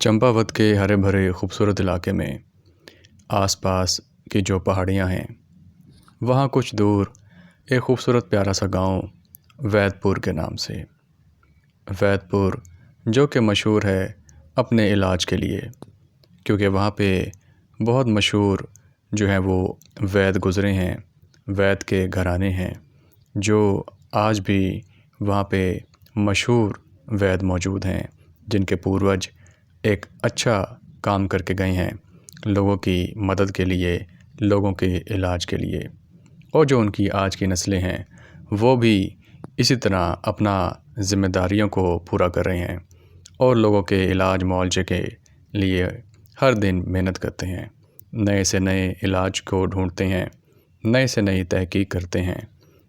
चंपावत के हरे भरे खूबसूरत इलाके में आसपास की जो पहाड़ियाँ हैं, वहाँ कुछ दूर एक खूबसूरत प्यारा सा गांव वैदपुर के नाम से। वैदपुर जो कि मशहूर है अपने इलाज के लिए, क्योंकि वहाँ पे बहुत मशहूर जो है वो वैद गुज़रे हैं, वैद के घराने हैं जो आज भी वहाँ पे मशहूर वैद मौजूद हैं, जिनके पूर्वज एक अच्छा काम करके गए हैं लोगों की मदद के लिए, लोगों के इलाज के लिए। और जो उनकी आज की नस्लें हैं वो भी इसी तरह अपना ज़िम्मेदारियों को पूरा कर रहे हैं और लोगों के इलाज मुआवजे के लिए हर दिन मेहनत करते हैं, नए से नए इलाज को ढूंढते हैं, नए से नई तहकीक करते हैं,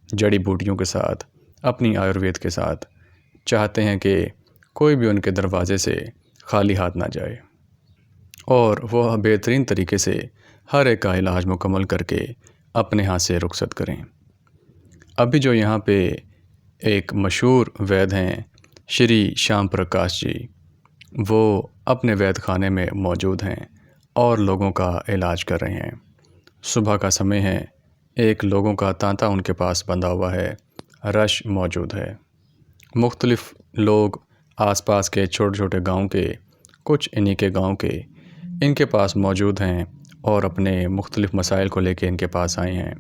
जड़ी बूटियों के साथ, अपनी आयुर्वेद के साथ। चाहते हैं कि कोई भी उनके दरवाज़े से खाली हाथ ना जाए और वह बेहतरीन तरीके से हर एक का इलाज मुकम्मल करके अपने हाथ से रुखसत करें। अभी जो यहाँ पे एक मशहूर वैद हैं श्री श्याम प्रकाश जी, वो अपने वैद खाने में मौजूद हैं और लोगों का इलाज कर रहे हैं। सुबह का समय है, एक लोगों का तांता उनके पास बंधा हुआ है, रश मौजूद है। मुख्तलिफ़ लोग आसपास के छोटे छोटे गांव के, कुछ इन्हीं के गांव के इनके पास मौजूद हैं और अपने मुख्तलिफ़ मसाइल को लेके इनके पास आए हैं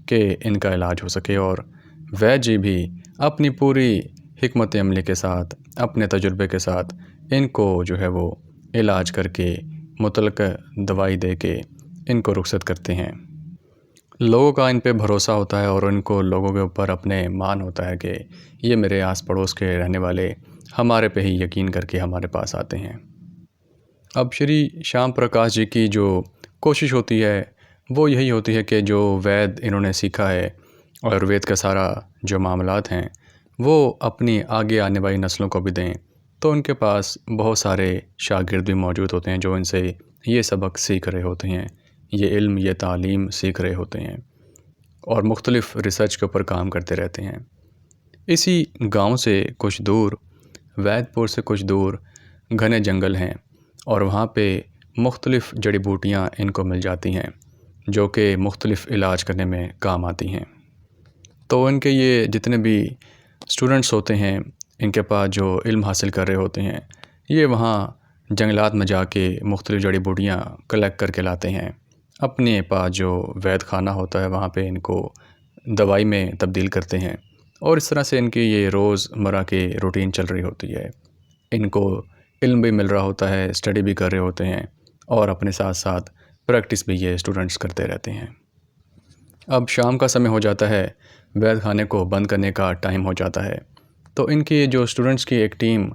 कि इनका इलाज हो सके। और वैद्य जी भी अपनी पूरी हिकमत अमली के साथ, अपने तजुर्बे के साथ इनको जो है वो इलाज करके मुतलका दवाई दे के इनको रुखसत करते हैं। लोगों का इन पे भरोसा होता है और इनको लोगों के ऊपर अपने मान होता है कि ये मेरे आस पड़ोस के रहने वाले हमारे पे ही यकीन करके हमारे पास आते हैं। अब श्री श्याम प्रकाश जी की जो कोशिश होती है वो यही होती है कि जो वैद इन्होंने सीखा है, आयुर्वेद का सारा जो मामलात हैं वो अपनी आगे आने वाली नस्लों को भी दें। तो उनके पास बहुत सारे शागिर्द भी मौजूद होते हैं जो इनसे ये सबक सीख रहे होते हैं, ये इल्म, ये तालीम सीख रहे होते हैं और मुख्तलिफ़ रिसर्च के ऊपर काम करते रहते हैं। इसी गांव से कुछ दूर, वैदपुर से कुछ दूर घने जंगल हैं और वहाँ पे मुख्तलिफ़ जड़ी बूटियाँ इनको मिल जाती हैं जो कि मुख्तलिफ़ इलाज करने में काम आती हैं। तो इनके ये जितने भी स्टूडेंट्स होते हैं, इनके पास जो इल्म हासिल कर रहे होते हैं, ये वहाँ जंगलात में जाके मुख्तलिफ़ जड़ी बूटियाँ कलेक्ट करके लाते हैं। अपने पास जो वैद खाना होता है वहाँ पे इनको दवाई में तब्दील करते हैं और इस तरह से इनकी ये रोज़मर्रा की रूटीन चल रही होती है। इनको इल्म भी मिल रहा होता है, स्टडी भी कर रहे होते हैं और अपने साथ साथ प्रैक्टिस भी ये स्टूडेंट्स करते रहते हैं। अब शाम का समय हो जाता है, वैद खाने को बंद करने का टाइम हो जाता है। तो इनकी जो स्टूडेंट्स की एक टीम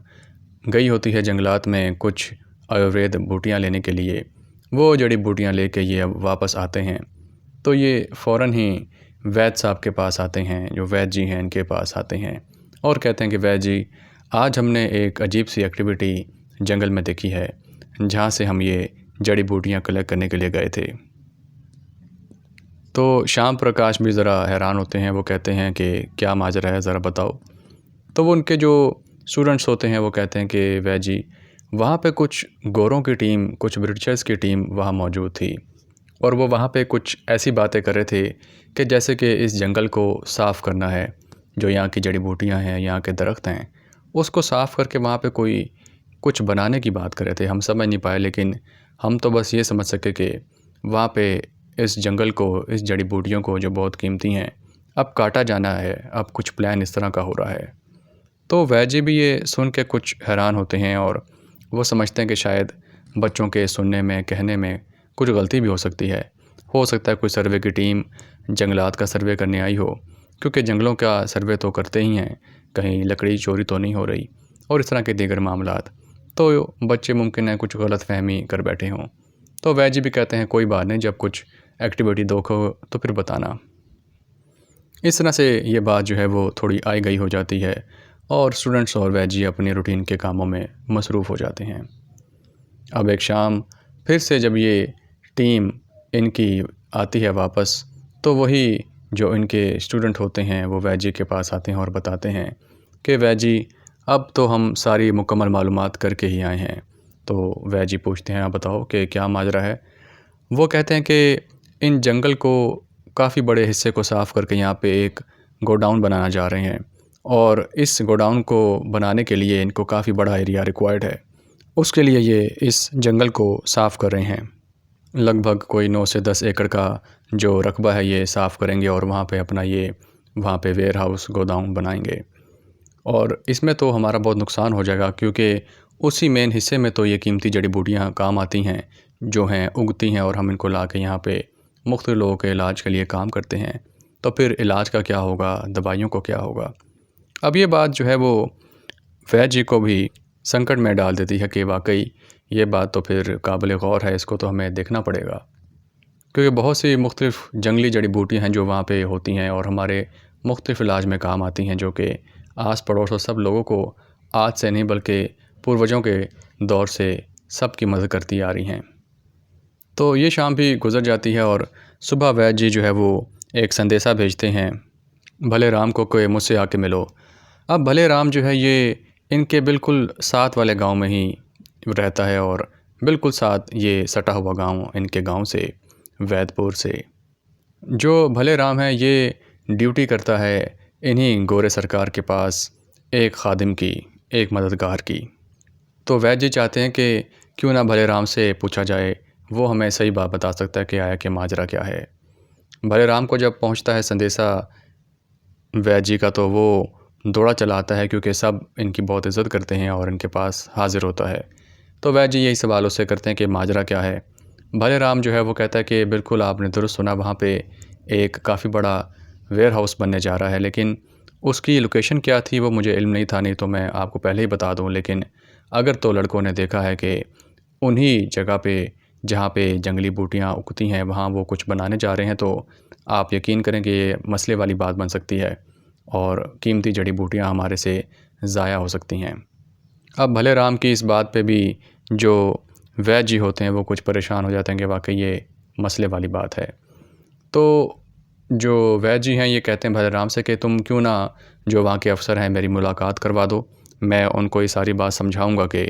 गई होती है जंगलात में कुछ आयुर्वेद बूटियाँ लेने के लिए। वो जड़ी बूटियाँ लेके ये अब वापस आते हैं। तो ये फ़ौरन ही वैद साहब के पास आते हैं, जो वैद जी हैं इनके पास आते हैं और कहते हैं कि वैद जी, आज हमने एक अजीब सी एक्टिविटी जंगल में देखी है जहाँ से हम ये जड़ी बूटियाँ कलेक्ट करने के लिए गए थे। तो श्याम प्रकाश भी ज़रा हैरान होते हैं, वो कहते हैं कि क्या माजरा है, ज़रा बताओ। तो वो उनके जो स्टूडेंट्स होते हैं वो कहते हैं कि वैद जी, वहाँ पे कुछ गोरों की टीम, कुछ ब्रिटिशर्स की टीम वहाँ मौजूद थी और वो वहाँ पे कुछ ऐसी बातें कर रहे थे कि जैसे कि इस जंगल को साफ़ करना है, जो यहाँ की जड़ी बूटियाँ हैं, यहाँ के दरख्त हैं, उसको साफ़ करके वहाँ पे कोई कुछ बनाने की बात कर रहे थे। हम समझ नहीं पाए, लेकिन हम तो बस ये समझ सके कि वहाँ पे इस जंगल को, इस जड़ी बूटियों को जो बहुत कीमती हैं, अब काटा जाना है, अब कुछ प्लान इस तरह का हो रहा है। तो वैद जी भी ये सुन के कुछ हैरान होते हैं और वो समझते हैं कि शायद बच्चों के सुनने में, कहने में कुछ गलती भी हो सकती है। हो सकता है कोई सर्वे की टीम जंगलात का सर्वे करने आई हो, क्योंकि जंगलों का सर्वे तो करते ही हैं, कहीं लकड़ी चोरी तो नहीं हो रही और इस तरह के दीगर मामलात। तो बच्चे मुमकिन है कुछ गलतफ़हमी कर बैठे हों। तो वैद जी भी कहते हैं कोई बात नहीं, जब कुछ एक्टिविटी देखो तो फिर बताना। इस तरह से ये बात जो है वो थोड़ी आई गई हो जाती है और स्टूडेंट्स और वैद जी अपने रूटीन के कामों में मसरूफ़ हो जाते हैं। अब एक शाम फिर से जब ये टीम इनकी आती है वापस, तो वही जो इनके स्टूडेंट होते हैं वो वैद जी के पास आते हैं और बताते हैं कि वैद जी, अब तो हम सारी मुकम्मल मालूमात करके ही आए हैं तो वैद्य जी पूछते हैं, आप बताओ कि क्या माजरा है। वो कहते हैं कि इन जंगल को काफ़ी बड़े हिस्से को साफ़ करके यहाँ पे एक गोडाउन बनाना जा रहे हैं, और इस गोडाउन को बनाने के लिए इनको काफ़ी बड़ा एरिया रिक्वायर्ड है। उसके लिए ये इस जंगल को साफ़ कर रहे हैं। लगभग कोई 9 से 10 एकड़ का जो रकबा है ये साफ़ करेंगे और वहाँ पे अपना ये वहाँ पे वेयर हाउस गोदाम बनाएंगे। और इसमें तो हमारा बहुत नुकसान हो जाएगा, क्योंकि उसी मेन हिस्से में तो ये कीमती जड़ी बूटियाँ काम आती हैं, जो हैं उगती हैं, और हम इनको ला के यहाँ पे मुख्तलिफ लोगों के इलाज के लिए काम करते हैं। तो फिर इलाज का क्या होगा, दवाइयों को क्या होगा। अब ये बात जो है वो वैद्य जी को भी संकट में डाल देती है कि वाकई ये बात तो फिर काबिल गौर है, इसको तो हमें देखना पड़ेगा, क्योंकि बहुत सी मुख्तलिफ जंगली जड़ी बूटियाँ हैं जो वहाँ पे होती हैं और हमारे मुख्तलिफ इलाज में काम आती हैं, जो कि आस पड़ोस और सब लोगों को आज से नहीं बल्कि पूर्वजों के दौर से सबकी मदद करती आ रही हैं। तो ये शाम भी गुजर जाती है और सुबह वैद्य जी जो है वो एक संदेशा भेजते हैं भले राम को कि मुझसे आके मिलो। अब भले राम जो है ये इनके बिल्कुल साथ वाले गांव में ही रहता है, और बिल्कुल साथ ये सटा हुआ गांव इनके गांव से, वैदपुर से। जो भले राम है ये ड्यूटी करता है इन्हीं गोरे सरकार के पास, एक खादिम की, एक मददगार की। तो वैद्य जी चाहते हैं कि क्यों ना भले राम से पूछा जाए, वो हमें सही बात बता सकता है कि आया कि माजरा क्या है। भले राम को जब पहुंचता है संदेशा वैद्य जी का, तो वो दौड़ा चला आता है, क्योंकि सब इनकी बहुत इज़्ज़त करते हैं और इनके पास हाजिर होता है। तो वैद्य जी यही सवाल उससे करते हैं कि माजरा क्या है। भले राम जो है वो कहता है कि बिल्कुल आपने दुरुस्त सुना, वहाँ पे एक काफ़ी बड़ा वेयर हाउस बनने जा रहा है, लेकिन उसकी लोकेशन क्या थी वो मुझे इल्म नहीं था, नहीं तो मैं आपको पहले ही बता दूँ। लेकिन अगर तो लड़कों ने देखा है कि उन्हीं जगह पे जहाँ पे जंगली बूटियाँ उगती हैं वहाँ वो कुछ बनाने जा रहे हैं, तो आप यकीन करें कि ये मसले वाली बात बन सकती है और कीमती जड़ी बूटियाँ हमारे से ज़ाया हो सकती हैं। अब भले राम की इस बात पे भी जो वैद्य जी होते हैं वो कुछ परेशान हो जाते हैं कि वाकई ये मसले वाली बात है। तो जो वैद्य जी हैं ये कहते हैं भले राम से कि तुम क्यों ना जो वहाँ के अफ़सर हैं मेरी मुलाकात करवा दो, मैं उनको ये सारी बात समझाऊंगा कि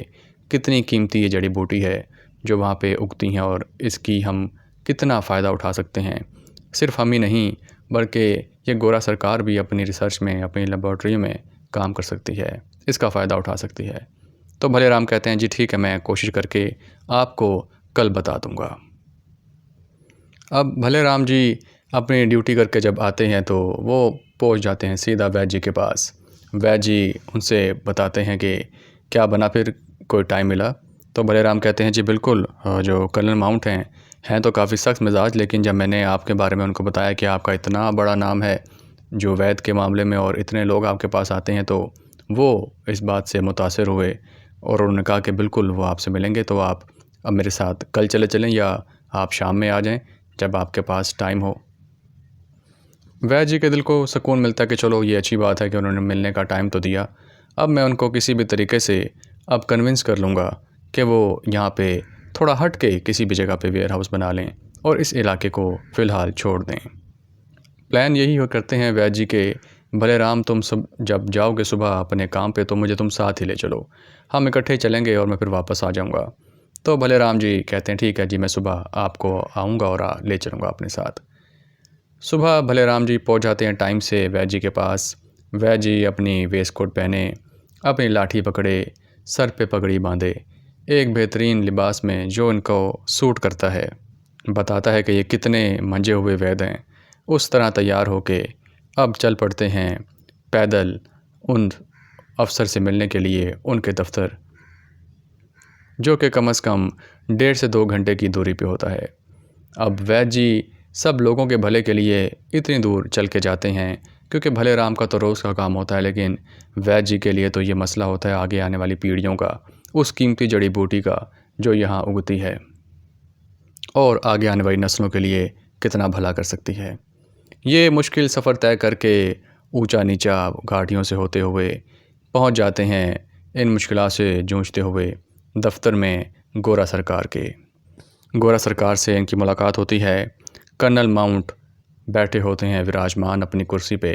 कितनी कीमती ये जड़ी बूटी है जो वहाँ पे उगती हैं और इसकी हम कितना फ़ायदा उठा सकते हैं। सिर्फ हम ही नहीं बल्कि ये गोरा सरकार भी अपनी रिसर्च में, अपनी लेबॉर्ट्री में काम कर सकती है, इसका फ़ायदा उठा सकती है। तो भले राम कहते हैं जी ठीक है, मैं कोशिश करके आपको कल बता दूँगा। अब भले राम जी अपनी ड्यूटी करके जब आते हैं तो वो पहुंच जाते हैं सीधा वैद्य जी के पास। वैद्य जी उनसे बताते हैं कि क्या बना, फिर कोई टाइम मिला। तो भले राम कहते हैं जी बिल्कुल, जो कर्नल माउंट हैं तो काफ़ी सख्त मिजाज, लेकिन जब मैंने आपके बारे में उनको बताया कि आपका इतना बड़ा नाम है जो वैद्य के मामले में और इतने लोग आपके पास आते हैं, तो वो इस बात से मुतासिर हुए और उन्होंने कहा कि बिल्कुल वो आपसे मिलेंगे, तो आप अब मेरे साथ कल चले चलें या आप शाम में आ जाएं जब आपके पास टाइम हो। वैद्य जी के दिल को सुकून मिलता है कि चलो ये अच्छी बात है कि उन्होंने मिलने का टाइम तो दिया। अब मैं उनको किसी भी तरीके से अब कन्विंस कर लूँगा कि वो यहाँ पे थोड़ा हट के किसी भी जगह पे वेयर हाउस बना लें और इस इलाके को फ़िलहाल छोड़ दें। प्लान यही हो करते हैं वैद्य जी के भले राम, तुम सब जब जाओगे सुबह अपने काम पे तो मुझे तुम साथ ही ले चलो, हम इकट्ठे चलेंगे और मैं फिर वापस आ जाऊँगा। तो भले राम जी कहते हैं ठीक है जी, मैं सुबह आपको आऊँगा और ले चलूँगा अपने साथ। सुबह भले राम जी पहुंच जाते हैं टाइम से वैद्य जी के पास। वैद्य जी अपनी वेस्ट कोट पहने, अपनी लाठी पकड़े, सर पे पगड़ी बांधे, एक बेहतरीन लिबास में जो इनको सूट करता है, बताता है कि ये कितने मंजे हुए वैद्य हैं। उस तरह तैयार होके अब चल पड़ते हैं पैदल उन अफसर से मिलने के लिए उनके दफ्तर, जो कि कम से कम 1.5 से 2 घंटे की दूरी पे होता है। अब वैद्य जी सब लोगों के भले के लिए इतनी दूर चल के जाते हैं, क्योंकि भले राम का तो रोज़ का काम होता है, लेकिन वैद्य जी के लिए तो ये मसला होता है आगे आने वाली पीढ़ियों का, उस कीमती जड़ी बूटी का जो यहाँ उगती है और आगे आने वाली नस्लों के लिए कितना भला कर सकती है। ये मुश्किल सफ़र तय करके ऊंचा नीचा घाटियों से होते हुए पहुंच जाते हैं इन मुश्किलात से जूझते हुए दफ्तर में गोरा सरकार के। गोरा सरकार से इनकी मुलाकात होती है। कर्नल माउंट बैठे होते हैं विराजमान अपनी कुर्सी पे।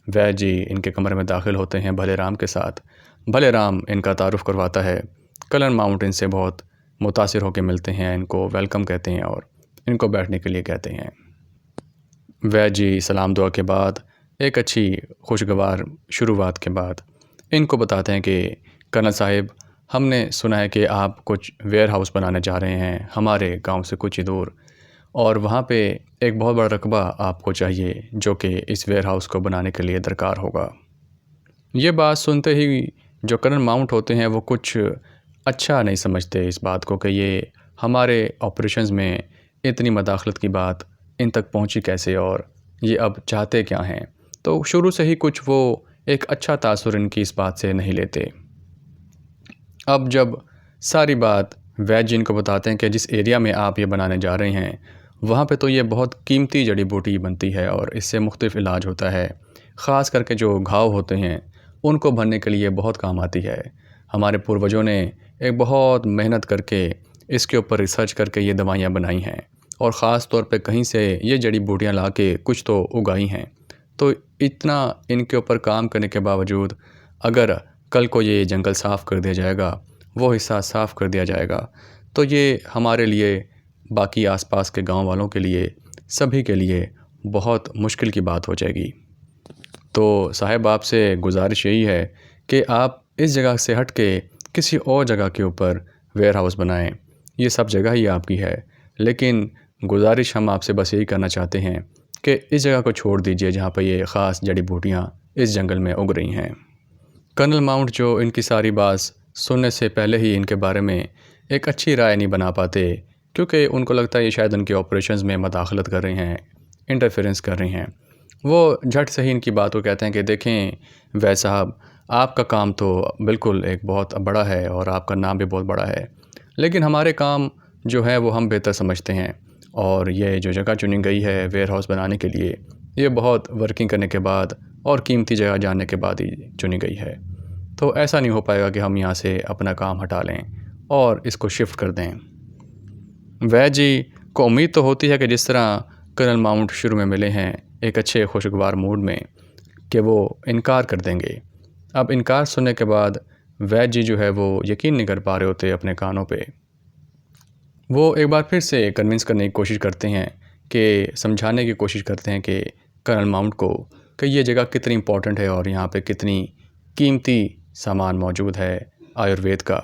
वैद्य जी इनके कमरे में दाखिल होते हैं भले राम के साथ। भले राम इनका तारुफ़ करवाता है। कर्नल माउंट इनसे बहुत मुतासिर होकर मिलते हैं, इनको वेलकम कहते हैं और इनको बैठने के लिए कहते हैं। वैद जी सलाम दुआ के बाद एक अच्छी खुशगवार शुरुआत के बाद इनको बताते हैं कि कर्नल साहिब, हमने सुना है कि आप कुछ वेयर हाउस बनाने जा रहे हैं हमारे गांव से कुछ ही दूर, और वहाँ पे एक बहुत बड़ा रकबा आपको चाहिए जो कि इस वेयर हाउस को बनाने के लिए दरकार होगा। ये बात सुनते ही जो कर्नल माउंट होते हैं वो कुछ अच्छा नहीं समझते इस बात को कि ये हमारे ऑपरेशंस में इतनी मदाखलत की बात इन तक पहुंची कैसे और ये अब चाहते क्या हैं। तो शुरू से ही कुछ वो एक अच्छा तासुर इनकी इस बात से नहीं लेते। अब जब सारी बात वैद जी इनको बताते हैं कि जिस एरिया में आप ये बनाने जा रहे हैं वहाँ पे तो ये बहुत कीमती जड़ी बूटी बनती है और इससे मुख्तलिफ इलाज होता है, ख़ास करके जो घाव होते हैं उनको भरने के लिए बहुत काम आती है। हमारे पूर्वजों ने एक बहुत मेहनत करके इसके ऊपर रिसर्च करके ये दवाइयाँ बनाई हैं और ख़ास तौर पे कहीं से ये जड़ी बूटियाँ ला के कुछ तो उगाई हैं। तो इतना इनके ऊपर काम करने के बावजूद अगर कल को ये जंगल साफ़ कर दिया जाएगा, वो हिस्सा साफ़ कर दिया जाएगा, तो ये हमारे लिए, बाकी आसपास के गांव वालों के लिए, सभी के लिए बहुत मुश्किल की बात हो जाएगी। तो साहिब आपसे गुजारिश यही है कि आप इस जगह से हट के किसी और जगह के ऊपर वेयर हाउस बनाएं। ये सब जगह ही आपकी है, लेकिन गुजारिश हम आपसे बस यही करना चाहते हैं कि इस जगह को छोड़ दीजिए जहाँ पर ये ख़ास जड़ी बूटियाँ इस जंगल में उग रही हैं। कर्नल माउंट जो इनकी सारी बात सुनने से पहले ही इनके बारे में एक अच्छी राय नहीं बना पाते, क्योंकि उनको लगता है ये शायद उनके ऑपरेशंस में मदाखलत कर रहे हैं, इंटरफेरेंस कर रहे हैं। वो झट से ही इनकी बात को कहते हैं कि देखें वैद साहब, आपका काम तो बिल्कुल एक बहुत बड़ा है और आपका नाम भी बहुत बड़ा है, लेकिन हमारे काम जो है वो हम बेहतर समझते हैं और ये जो जगह चुनी गई है वेयर हाउस बनाने के लिए, ये बहुत वर्किंग करने के बाद और कीमती जगह जानने के बाद ही चुनी गई है। तो ऐसा नहीं हो पाएगा कि हम यहाँ से अपना काम हटा लें और इसको शिफ्ट कर दें। वैद जी को उम्मीद तो होती है कि जिस तरह कर्नल माउंट शुरू में मिले हैं एक अच्छे खुशगवार मूड में, कि वो इनकार कर देंगे। अब इनकार सुनने के बाद वैद जी जो है वो यकीन नहीं कर पा रहे होते अपने कानों पे। वो एक बार फिर से कन्विंस करने की कोशिश करते हैं, कि समझाने की कोशिश करते हैं कि कर्नल माउंट को कि ये जगह कितनी इम्पोर्टेंट है और यहाँ पे कितनी कीमती सामान मौजूद है आयुर्वेद का।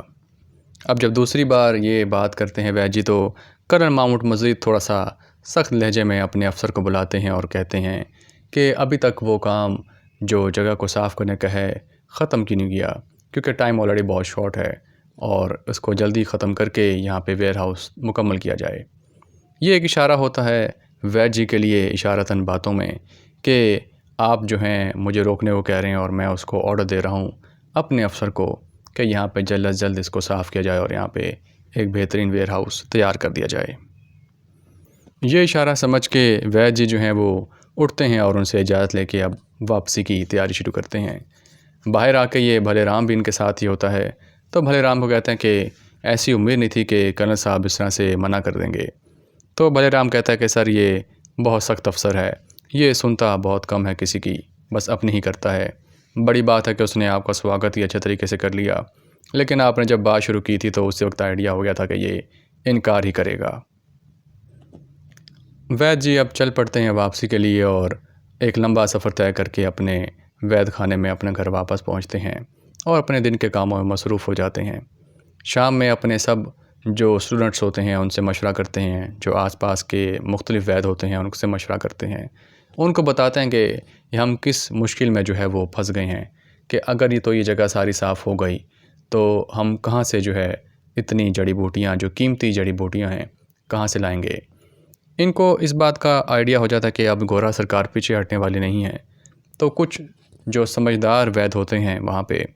अब जब दूसरी बार ये बात करते हैं वैद जी, तो कर्नल माउंट मज़ीद थोड़ा सा सख्त लहजे में अपने अफसर को बुलाते हैं और कहते हैं कि अभी तक वो काम जो जगह को साफ़ करने का है ख़त्म क्यों नहीं किया, क्योंकि टाइम ऑलरेडी बहुत शॉर्ट है और इसको जल्दी ख़त्म करके यहाँ पे वेयर हाउस मुकम्मल किया जाए। ये एक इशारा होता है वैद जी के लिए इशारतन बातों में कि आप जो हैं मुझे रोकने को कह रहे हैं और मैं उसको ऑर्डर दे रहा हूँ अपने अफसर को कि यहाँ पे जल्द अज जल्द इसको साफ़ किया जाए और यहाँ पे एक बेहतरीन वेयर हाउस तैयार कर दिया जाए। ये इशारा समझ के वैद जी जो हैं वो उठते हैं और उनसे इजाज़त लेके अब वापसी की तैयारी शुरू करते हैं। बाहर आके ये भले राम भी इनके साथ ही होता है, तो भले राम को कहते हैं कि ऐसी उम्मीद नहीं थी कि कर्नल साहब इस तरह से मना कर देंगे। तो भले राम कहता है कि सर ये बहुत सख्त अफसर है, ये सुनता बहुत कम है किसी की, बस अपनी ही करता है। बड़ी बात है कि उसने आपका स्वागत ही अच्छे तरीके से कर लिया, लेकिन आपने जब बात शुरू की थी तो उसी वक्त आइडिया हो गया था कि ये इनकार ही करेगा। वैद जी अब चल पड़ते हैं वापसी के लिए और एक लंबा सफ़र तय करके अपने वैद खाने में अपने घर वापस पहुंचते हैं और अपने दिन के कामों में मसरूफ़ हो जाते हैं। शाम में अपने सब जो स्टूडेंट्स होते हैं उनसे मशवरा करते हैं, जो आसपास के मुख्तलिफ़ वैद होते हैं उनसे मशवरा करते हैं, उनको बताते हैं कि हम किस मुश्किल में जो है वो फंस गए हैं, कि अगर ये जगह सारी साफ़ हो गई तो हम कहाँ से जो है इतनी जड़ी बूटियाँ, जो कीमती जड़ी बूटियाँ हैं, कहाँ से लाएंगे। इनको इस बात का आइडिया हो जाता है कि अब गोरा सरकार पीछे हटने वाली नहीं है। तो कुछ जो समझदार वैद होते हैं वहाँ पे,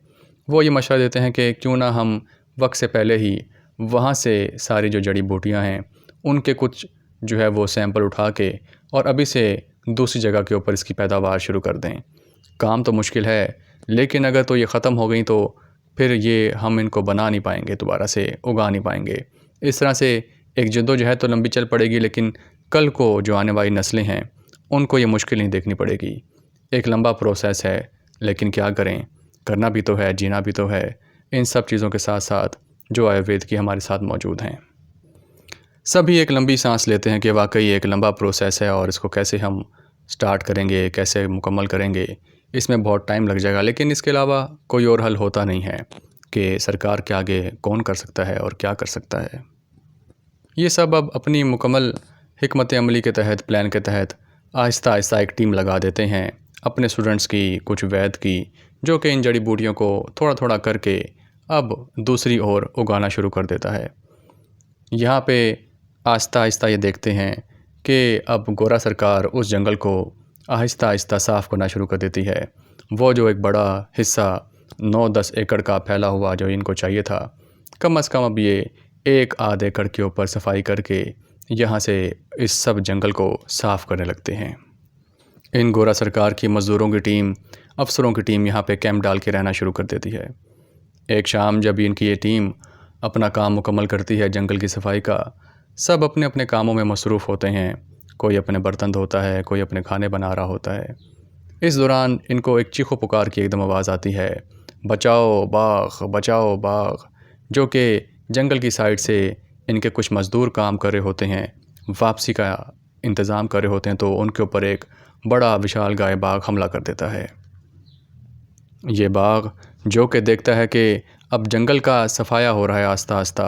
वो ये मशवरा देते हैं कि क्यों ना हम वक्त से पहले ही वहाँ से सारी जो जड़ी बूटियाँ हैं उनके कुछ जो है वो सैंपल उठा के और अभी से दूसरी जगह के ऊपर इसकी पैदावार शुरू कर दें। काम तो मुश्किल है, लेकिन अगर तो ये ख़त्म हो गई तो फिर ये हम इनको बना नहीं पाएंगे, दोबारा से उगा नहीं पाएंगे। इस तरह से एक जद्दोजहद तो लंबी चल पड़ेगी, लेकिन कल को जो आने वाली नस्लें हैं उनको ये मुश्किल नहीं देखनी पड़ेगी। एक लंबा प्रोसेस है, लेकिन क्या करें, करना भी तो है, जीना भी तो है। इन सब चीज़ों के साथ साथ जो आयुर्वेद की हमारे साथ मौजूद हैं। सभी एक लंबी सांस लेते हैं कि वाकई एक लंबा प्रोसेस है और इसको कैसे हम स्टार्ट करेंगे, कैसे मुकम्मल करेंगे, इसमें बहुत टाइम लग जाएगा। लेकिन इसके अलावा कोई और हल होता नहीं है कि सरकार के आगे कौन कर सकता है और क्या कर सकता है। ये सब अब अपनी मुकम्मल हिकमत अमली के तहत, प्लान के तहत आहिस्ता आहिस्ता एक टीम लगा देते हैं अपने स्टूडेंट्स की, कुछ वैद की, जो कि इन जड़ी बूटियों को थोड़ा थोड़ा करके अब दूसरी ओर उगाना शुरू कर देता है। यहाँ पे आहिस्ता आहिस्ता ये देखते हैं कि अब गोरा सरकार उस जंगल को आहिस्ता आहिस्ता साफ़ करना शुरू कर देती है। वो जो एक बड़ा हिस्सा 9-10 एकड़ का फैला हुआ जो इनको चाहिए था, कम से कम अब ये 1-आध एकड़ के ऊपर सफाई करके यहाँ से इस सब जंगल को साफ़ करने लगते हैं। इन गोरा सरकार की मज़दूरों की टीम, अफसरों की टीम यहाँ पे कैंप डाल के रहना शुरू कर देती है। एक शाम जब इनकी ये टीम अपना काम मुकम्मल करती है जंगल की सफाई का, सब अपने अपने कामों में मसरूफ़ होते हैं। कोई अपने बर्तन धोता है, कोई अपने खाने बना रहा होता है। इस दौरान इनको एक चीखो पुकार की एकदम आवाज़ आती है, बचाओ बाग़, बचाओ बाग़। जो कि जंगल की साइड से इनके कुछ मज़दूर काम कर रहे होते हैं, वापसी का इंतज़ाम कर रहे होते हैं, तो उनके ऊपर एक बड़ा विशालकाय बाघ हमला कर देता है। ये बाघ जो कि देखता है कि अब जंगल का सफाया हो रहा है आस्ता आस्ता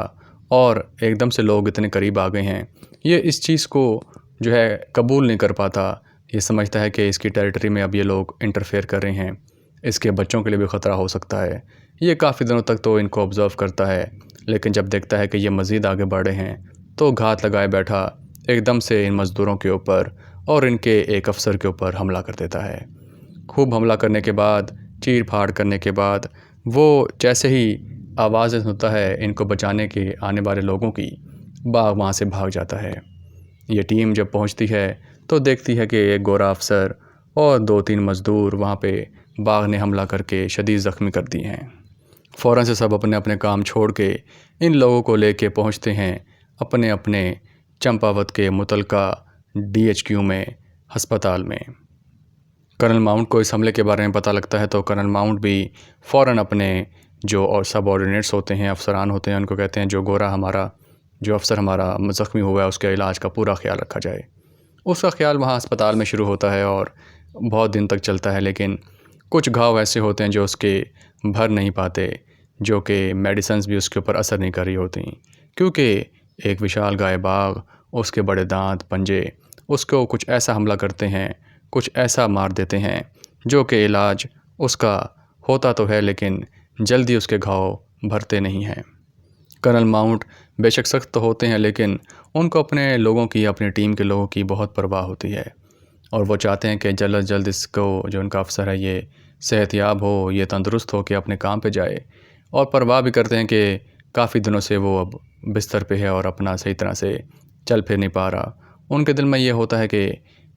और एकदम से लोग इतने करीब आ गए हैं, ये इस चीज़ को जो है कबूल नहीं कर पाता। ये समझता है कि इसकी टेरिटरी में अब ये लोग इंटरफेयर कर रहे हैं, इसके बच्चों के लिए भी ख़तरा हो सकता है। ये काफ़ी दिनों तक तो इनको ऑब्ज़र्व करता है, लेकिन जब देखता है कि ये मज़ीद आगे बढ़ रहे हैं तो घात लगाए बैठा एकदम से इन मज़दूरों के ऊपर और इनके एक अफसर के ऊपर हमला कर देता है। खूब हमला करने के बाद, चीर फाड़ करने के बाद, वो जैसे ही आवाज़ें सुनता है इनको बचाने के आने वाले लोगों की, बाघ वहाँ से भाग जाता है। ये टीम जब पहुँचती है तो देखती है कि एक गोरा अफसर और 2-3 मज़दूर वहाँ पे बाघ ने हमला करके शदीद ज़ख्मी कर दिए हैं। फ़ौरन से सब अपने अपने काम छोड़ के इन लोगों को लेके पहुँचते हैं अपने अपने चंपावत के मुतलका DHQ में, हस्पताल में। कर्नल माउंट को इस हमले के बारे में पता लगता है तो कर्नल माउंट भी फ़ौरन अपने जो और सबऑर्डिनेट्स होते हैं, अफसरान होते हैं, उनको कहते हैं जो अफ़सर हमारा ज़ख्मी हुआ है उसके इलाज का पूरा ख्याल रखा जाए। उसका ख्याल वहाँ अस्पताल में शुरू होता है और बहुत दिन तक चलता है, लेकिन कुछ घाव ऐसे होते हैं जो उसके भर नहीं पाते, जो कि मेडिसिन्स भी उसके ऊपर असर नहीं कर रही होती, क्योंकि एक विशालकाय बाघ, उसके बड़े दांत, पंजे उसको कुछ ऐसा हमला करते हैं, कुछ ऐसा मार देते हैं जो कि इलाज उसका होता तो है लेकिन जल्दी उसके घाव भरते नहीं हैं। कर्नल माउंट बेशक सख्त तो होते हैं, लेकिन उनको अपने लोगों की, अपनी टीम के लोगों की बहुत परवाह होती है और वो चाहते हैं कि जल्द अज जल्द इसको, जो उनका अफसर है, ये सेहतयाब हो, ये तंदुरुस्त हो के अपने काम पे जाए। और परवाह भी करते हैं कि काफ़ी दिनों से वो अब बिस्तर पे है और अपना सही तरह से चल फिर नहीं पा रहा। उनके दिल में ये होता है कि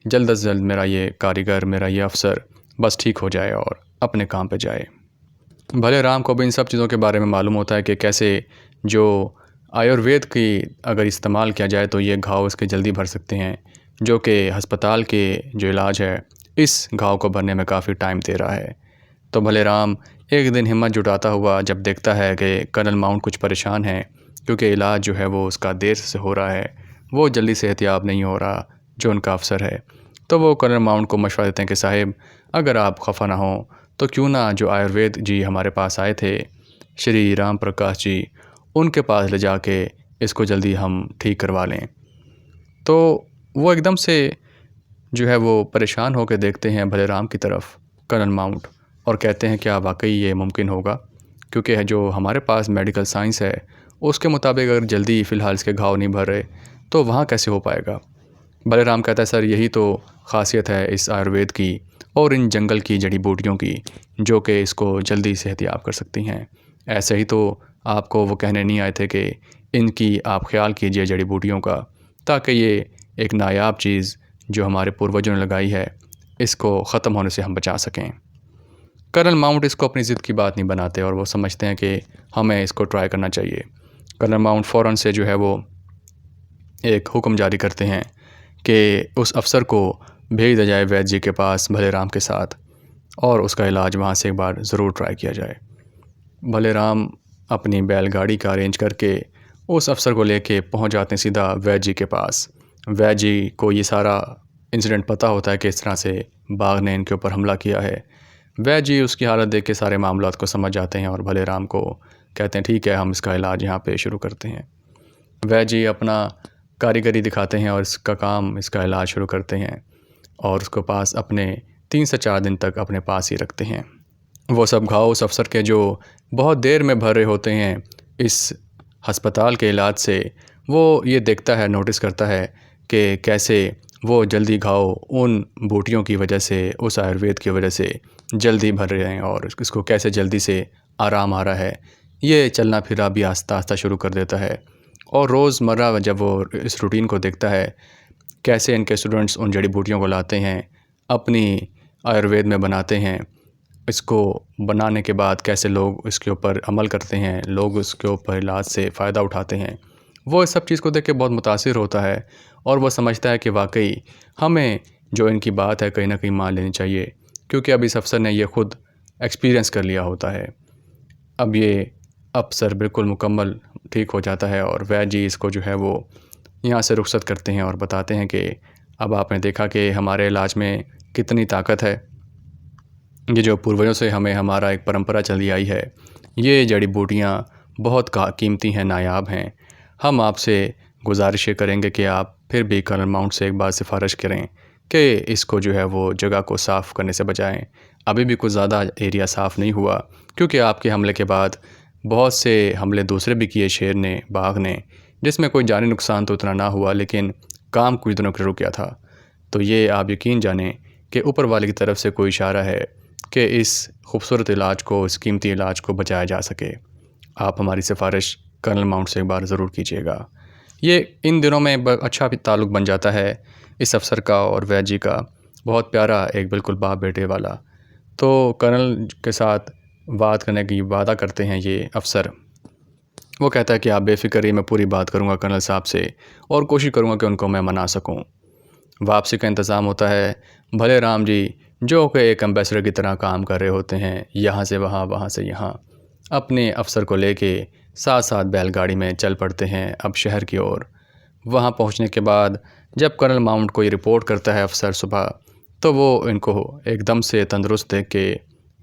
जल्द अज जल्द मेरा ये कारीगर, मेरा ये अफसर बस ठीक हो जाए और अपने काम पे जाए। भले राम को भी इन सब चीज़ों के बारे में मालूम होता है कि कैसे जो आयुर्वेद की अगर इस्तेमाल किया जाए तो ये घाव इसके जल्दी भर सकते हैं, जो कि अस्पताल के जो इलाज है इस घाव को भरने में काफ़ी टाइम दे रहा है। तो भले राम एक दिन हिम्मत जुटाता हुआ जब देखता है कि कर्नल माउंट कुछ परेशान है, क्योंकि इलाज जो है वो उसका देर से हो रहा है, वो जल्दी सेहतयाब नहीं हो रहा जो उनका अफसर है, तो वो कर्नल माउंट को मशवरा देते हैं कि साहिब, अगर आप खफा ना हों तो क्यों ना जो आयुर्वेद जी हमारे पास आए थे, श्री राम प्रकाश जी, उनके पास ले जाके इसको जल्दी हम ठीक करवा लें। तो वो एकदम से जो है वो परेशान होकर देखते हैं भले राम की तरफ, कर्नल माउंट, और कहते हैं क्या वाकई ये मुमकिन होगा, क्योंकि जो हमारे पास मेडिकल साइंस है उसके मुताबिक अगर जल्दी फ़िलहाल इसके घाव नहीं भर रहे तो वहाँ कैसे हो पाएगा। भले राम कहता है सर, यही तो ख़ासियत है इस आयुर्वेद की और इन जंगल की जड़ी बूटियों की, जो कि इसको जल्दी सेहतयाब कर सकती हैं। ऐसे ही तो आपको वो कहने नहीं आए थे कि इनकी आप ख्याल कीजिए जड़ी बूटियों का, ताकि ये एक नायाब चीज़ जो हमारे पूर्वजों ने लगाई है इसको ख़त्म होने से हम बचा सकें। कर्नल माउंट इसको अपनी ज़िद की बात नहीं बनाते और वो समझते हैं कि हमें इसको ट्राई करना चाहिए। कर्नल माउंट फ़ौरन से जो है वो एक हुक्म जारी करते हैं कि उस अफसर को भेज दिया जाए वैद्य जी के पास भले राम के साथ, और उसका इलाज वहाँ से एक बार ज़रूर ट्राई किया जाए। भले राम अपनी बैलगाड़ी का अरेंज करके उस अफ़सर को लेके पहुंच जाते हैं सीधा वैद जी के पास। वैद जी को ये सारा इंसिडेंट पता होता है कि इस तरह से बाघ ने इनके ऊपर हमला किया है। वैद जी उसकी हालत देख के सारे मामलात को समझ जाते हैं और भले राम को कहते हैं ठीक है, हम इसका इलाज यहाँ पे शुरू करते हैं। वैद जी अपना कारीगरी दिखाते हैं और इसका इलाज शुरू करते हैं और उसको पास अपने 3 से 4 दिन तक अपने पास ही रखते हैं। वो सब घाव उस अफ़सर के जो बहुत देर में भर रहे होते हैं इस अस्पताल के इलाज से, वो ये देखता है, नोटिस करता है कि कैसे वो जल्दी घाव उन बूटियों की वजह से, उस आयुर्वेद की वजह से जल्दी भर रहे हैं और इसको कैसे जल्दी से आराम आ रहा है। ये चलना फिरा भी आस्ता आस्ता शुरू कर देता है और रोज़मर्रा जब वो इस रूटीन को देखता है, कैसे इनके स्टूडेंट्स उन जड़ी बूटियों को लाते हैं, अपनी आयुर्वेद में बनाते हैं, इसको बनाने के बाद कैसे लोग इसके ऊपर अमल करते हैं, लोग उसके ऊपर इलाज से फ़ायदा उठाते हैं, वो इस सब चीज़ को देख के बहुत मुतासिर होता है और वो समझता है कि वाकई हमें जो इनकी बात है कहीं ना कहीं मान लेनी चाहिए, क्योंकि अब इस अफ़सर ने ये ख़ुद एक्सपीरियंस कर लिया होता है। अब ये अफ़सर बिल्कुल मुकम्मल ठीक हो जाता है और वैद जी इसको जो है वो यहाँ से रुखसत करते हैं और बताते हैं कि अब आपने देखा कि हमारे इलाज में कितनी ताकत है। ये जो पूर्वजों से हमें हमारा एक परंपरा चली आई है, ये जड़ी बूटियाँ बहुत कीमती हैं, नायाब हैं। हम आपसे गुजारिश ये करेंगे कि आप फिर भी कर्नल माउंट से एक बार सिफारिश करें कि इसको जो है वो जगह को साफ़ करने से बचाएं। अभी भी कुछ ज़्यादा एरिया साफ़ नहीं हुआ, क्योंकि आपके हमले के बाद बहुत से हमले दूसरे भी किए शेर ने, बाघ ने, जिसमें कोई जानी नुकसान तो उतना ना हुआ, लेकिन काम कुछ दिनों के रुक गया था। तो ये आप यकीन जानें कि ऊपर वाले की तरफ से कोई इशारा है कि इस खूबसूरत इलाज को, इस कीमती इलाज को बचाया जा सके। आप हमारी सिफारिश कर्नल माउंट से एक बार ज़रूर कीजिएगा। ये इन दिनों में अच्छा भी ताल्लुक़ बन जाता है इस अफ़सर का और वैद जी का, बहुत प्यारा, एक बिल्कुल बाप बेटे वाला। तो कर्नल के साथ बात करने की वादा करते हैं ये अफ़सर। वो कहता है कि आप बेफ़िक्र रहिए, मैं पूरी बात करूँगा कर्नल साहब से और कोशिश करूँगा कि उनको मैं मना सकूँ। वापसी का इंतज़ाम होता है। भले राम जी जो कि एक एम्बेसडर की तरह काम कर रहे होते हैं, यहाँ से वहाँ, वहाँ से यहाँ, अपने अफ़सर को लेके साथ साथ बैलगाड़ी में चल पड़ते हैं अब शहर की ओर। वहाँ पहुँचने के बाद जब कर्नल माउंट को ये रिपोर्ट करता है अफ़सर सुबह, तो वो इनको एकदम से तंदुरुस्त देख के,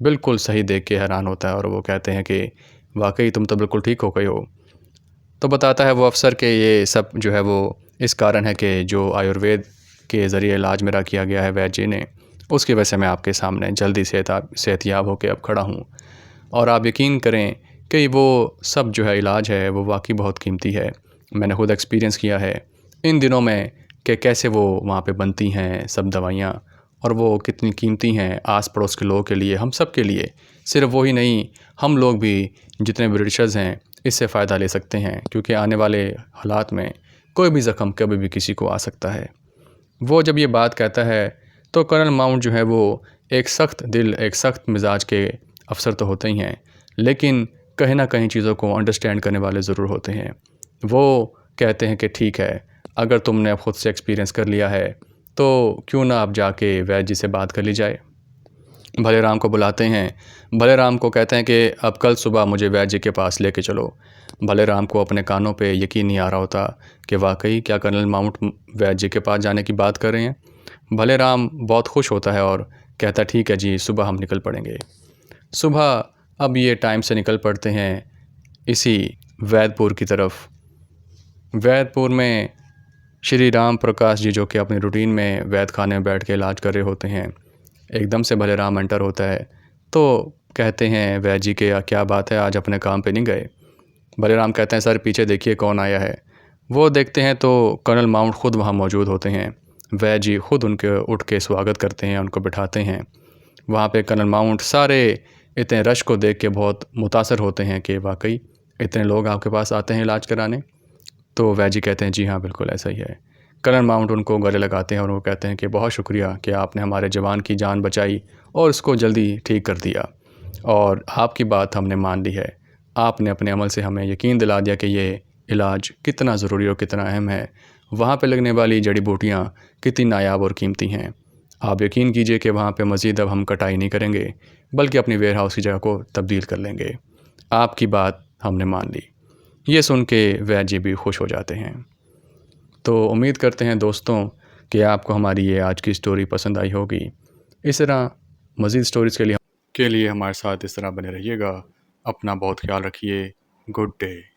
बिल्कुल सही देख के हैरान होता है और वो कहते हैं कि वाकई तुम तो बिल्कुल ठीक हो गए हो। तो बताता है वो अफ़सर के ये सब जो है वो इस कारण है कि जो आयुर्वेद के ज़रिए इलाज मेरा किया गया है वैद जी ने, उसकी वजह से मैं आपके सामने जल्दी सेहतयाब होकर अब खड़ा हूँ। और आप यकीन करें कि वो सब जो है इलाज है वो वाकई बहुत कीमती है। मैंने खुद एक्सपीरियंस किया है इन दिनों में कि कैसे वो वहाँ पे बनती हैं सब दवाइयाँ, और वो कितनी कीमती हैं आस पड़ोस के लोगों के लिए, हम सब के लिए। सिर्फ वही नहीं, हम लोग भी जितने ब्रिटिशर्स हैं इससे फ़ायदा ले सकते हैं, क्योंकि आने वाले हालात में कोई भी ज़ख्म कभी भी किसी को आ सकता है। वो जब ये बात कहता है तो कर्नल माउंट जो है वो एक सख्त दिल, एक सख्त मिजाज के अफ़सर तो होते ही हैं, लेकिन कहीं ना कहीं चीज़ों को अंडरस्टैंड करने वाले ज़रूर होते हैं। वो कहते हैं कि ठीक है, अगर तुमने अब ख़ुद से एक्सपीरियंस कर लिया है तो क्यों ना आप जाके वैद जी से बात कर ली जाए। भले राम को बुलाते हैं। भले राम को कहते हैं कि अब कल सुबह मुझे वैद जी के पास लेके चलो। भले राम को अपने कानों पे यकीन नहीं आ रहा होता कि वाकई क्या कर्नल माउंट वैद जी के पास जाने की बात कर रहे हैं। भले राम बहुत खुश होता है और कहता है ठीक है जी, सुबह हम निकल पड़ेंगे। सुबह अब ये टाइम से निकल पड़ते हैं इसी वैदपुर की तरफ। वैदपुर में श्री राम प्रकाश जी, जो कि अपनी रूटीन में वैद खाने में बैठ के इलाज कर रहे होते हैं, एकदम से भले राम एंटर होता है तो कहते हैं वैद जी के क्या बात है, आज अपने काम पे नहीं गए। भले राम कहते हैं सर पीछे देखिए कौन आया है। वो देखते हैं तो कर्नल माउंट ख़ुद वहाँ मौजूद होते हैं। वैद जी ख़ुद उनके उठ के स्वागत करते हैं, उनको बिठाते हैं। वहाँ पे कर्नल माउंट सारे इतने रश को देख के बहुत मुतासर होते हैं कि वाकई इतने लोग आपके पास आते हैं इलाज कराने। तो वैद जी कहते हैं जी हाँ, बिल्कुल ऐसा ही है। कर्नल माउंट उनको गले लगाते हैं और वो कहते हैं कि बहुत शुक्रिया कि आपने हमारे जवान की जान बचाई और उसको जल्दी ठीक कर दिया, और आपकी बात हमने मान ली है। आपने अपने अमल से हमें यकीन दिला दिया कि ये इलाज कितना ज़रूरी और कितना अहम है। वहाँ पे लगने वाली जड़ी बूटियाँ कितनी नायाब और कीमती हैं। आप यकीन कीजिए कि वहाँ पे मज़ीद अब हम कटाई नहीं करेंगे, बल्कि अपनी वेयर हाउस की जगह को तब्दील कर लेंगे। आपकी बात हमने मान ली। ये सुन के वैद्य जी भी खुश हो जाते हैं। तो उम्मीद करते हैं दोस्तों कि आपको हमारी ये आज की स्टोरी पसंद आई होगी। इस तरह मज़ीद स्टोरीज़ के लिए हमारे साथ इस तरह बने रहिएगा। अपना बहुत ख्याल रखिए। Good day.